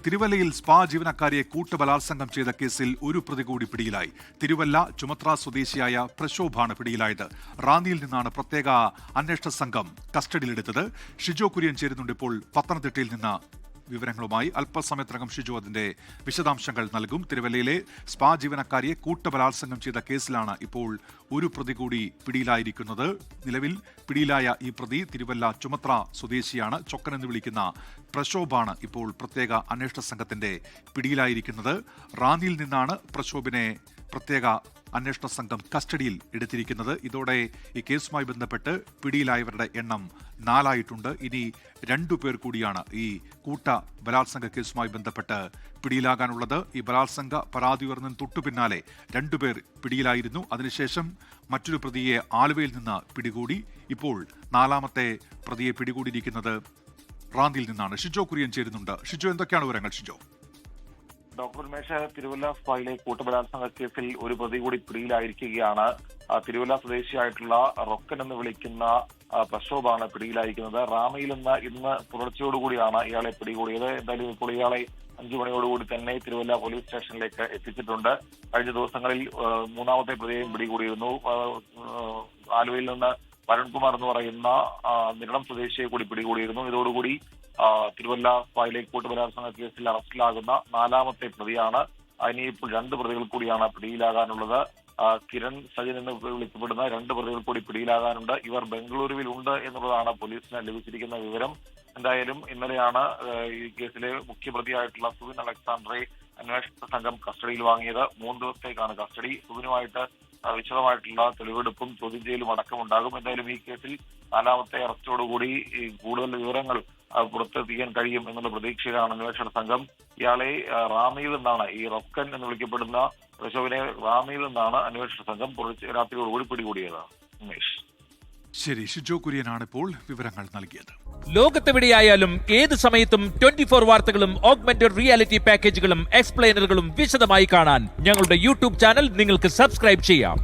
തിരുവല്ലയിൽ സ്പാ ജീവനക്കാരിയെ കൂട്ടബലാത്സംഗം ചെയ്ത കേസിൽ ഒരു പ്രതി കൂടി പിടിയിലായി. തിരുവല്ല ചുമത്ര സ്വദേശിയായ പ്രശോഭാണ് പിടിയിലായത്. റാന്നിയിൽ നിന്നാണ് പ്രത്യേക അന്വേഷണ സംഘം കസ്റ്റഡിയിലെടുത്തത്. ഷിജോ കുര്യൻ ചേരുന്നുണ്ട് ഇപ്പോൾ പത്തനംതിട്ടയിൽ നിന്ന് വിവരങ്ങളുമായി. അല്പസമയത്തിനകം ഷിജു അതിന്റെ വിശദാംശങ്ങൾ നൽകും. തിരുവല്ലയിലെ സ്പാ ജീവനക്കാരിയെ കൂട്ടബലാത്സംഗം ചെയ്ത കേസിലാണ് ഇപ്പോൾ ഒരു പ്രതി കൂടി പിടിയിലായിരിക്കുന്നത്. നിലവിൽ പിടിയിലായ ഈ പ്രതി തിരുവല്ല ചുമത്ര സ്വദേശിയാണ്. ചൊക്കൻ എന്ന് വിളിക്കുന്ന പ്രശോഭാണ് ഇപ്പോൾ പ്രത്യേക അന്വേഷണ സംഘത്തിന്റെ പിടിയിലായിരിക്കുന്നത്. റാന്നിയിൽ നിന്നാണ് പ്രശോഭിനെ പ്രത്യേക അന്വേഷണ സംഘം കസ്റ്റഡിയിൽ എടുത്തിരിക്കുന്നത്. ഇതോടെ ഈ കേസുമായി ബന്ധപ്പെട്ട് പിടിയിലായവരുടെ എണ്ണം 4 ആയിട്ടുണ്ട്. ഇനി 2 പേർ കൂടിയാണ് ഈ കൂട്ട ബലാത്സംഗ കേസുമായി ബന്ധപ്പെട്ട് പിടിയിലാകാനുള്ളത്. ഈ ബലാത്സംഗ പരാതി ഉയർന്നതിന് തൊട്ടു പിന്നാലെ 2 പേർ പിടിയിലായിരുന്നു. അതിനുശേഷം മറ്റൊരു പ്രതിയെ ആലുവയിൽ നിന്ന് പിടികൂടി. ഇപ്പോൾ 4ാമത്തെ പ്രതിയെ പിടികൂടിയിരിക്കുന്നത് റാന്നിയിൽ നിന്നാണ്. ഷിജോ കുര്യൻ ചേരുന്നുണ്ട്. ഷിജോ, എന്തൊക്കെയാണ് വിവരങ്ങൾ? ഷിജോ. ഡോക്ടർ ഉന്മേഷ്, തിരുവല്ല സ്പായിലെ കൂട്ടബലാത്സംഗ കേസിൽ ഒരു പ്രതി കൂടി പിടിയിലായിരിക്കുകയാണ്. തിരുവല്ല സ്വദേശിയായിട്ടുള്ള റൊക്കൻ എന്ന് വിളിക്കുന്ന പ്രശോഭാണ് പിടിയിലായിരിക്കുന്നത്. റാന്നിയിൽ നിന്ന് ഇന്ന് പുലർച്ചയോടുകൂടിയാണ് ഇയാളെ പിടികൂടിയത്. എന്തായാലും ഇപ്പോൾ ഇയാളെ 5 മണിയോടുകൂടി തന്നെ തിരുവല്ല പോലീസ് സ്റ്റേഷനിലേക്ക് എത്തിച്ചിട്ടുണ്ട്. കഴിഞ്ഞ ദിവസങ്ങളിൽ 3ാമത്തെ പ്രതിയെയും പിടികൂടിയിരുന്നു. ആലുവയിൽ നിന്ന് വരുൺകുമാർ എന്ന് പറയുന്ന നിരണം സ്വദേശിയെ കൂടി പിടികൂടിയിരുന്നു. ഇതോടുകൂടി തിരുവല്ല സ്പായിലെ കൂട്ടബലാത്സംഗ കേസിൽ അറസ്റ്റിലാകുന്ന 4ാമത്തെ പ്രതിയാണ്. ഇനിയിപ്പോൾ 2 പ്രതികൾ കൂടിയാണ് പിടിയിലാകാനുള്ളത്. കിരൺ സജിൻ എന്ന് വിളിക്കപ്പെടുന്ന 2 പ്രതികൾ കൂടി പിടിയിലാകാനുണ്ട്. ഇവർ ബംഗളൂരുവിൽ ഉണ്ട് എന്നുള്ളതാണ് പോലീസിന് ലഭിച്ചിരിക്കുന്ന വിവരം. എന്തായാലും ഇന്നലെയാണ് ഈ കേസിലെ മുഖ്യപ്രതിയായിട്ടുള്ള സുബിൻ അലക്സാണ്ടറെ അന്വേഷണ സംഘം കസ്റ്റഡിയിൽ വാങ്ങിയത്. 3 ദിവസത്തേക്കാണ് കസ്റ്റഡി. സുബിനുമായിട്ട് വിശദമായിട്ടുള്ള തെളിവെടുപ്പും ചോദ്യം ചെയ്യലും അടക്കമുണ്ടാകും. എന്തായാലും ഈ കേസിൽ 4ാമത്തെ അറസ്റ്റോടുകൂടി കൂടുതൽ വിവരങ്ങൾ പുറത്തെത്തിക്കാൻ കഴിയും എന്നുള്ള പ്രതീക്ഷയിലാണ് അന്വേഷണ സംഘം. ഇയാളെ റാന്നിയിൽ നിന്നാണ്, ഈ റൊക്കൻ എന്ന് വിളിക്കപ്പെടുന്ന പ്രശോഭിനെ റാന്നിയിൽ നിന്നാണ് അന്വേഷണ സംഘം രാത്രിയോടുകൂടി പിടികൂടിയത്. ഉമേഷ്. ശരി, ഷിജോ കുര്യനാണ് ഇപ്പോൾ വിവരങ്ങൾ നൽകിയത്. ലോകത്തെവിടെയായാലും ഏത് സമയത്തും 24 വാർത്തകളും ഓഗ്മെന്റഡ് റിയാലിറ്റി പാക്കേജുകളും എക്സ്പ്ലെയിനറുകളും വിശദമായി കാണാൻ ഞങ്ങളുടെ യൂട്യൂബ് ചാനൽ നിങ്ങൾക്ക് സബ്സ്ക്രൈബ് ചെയ്യാം.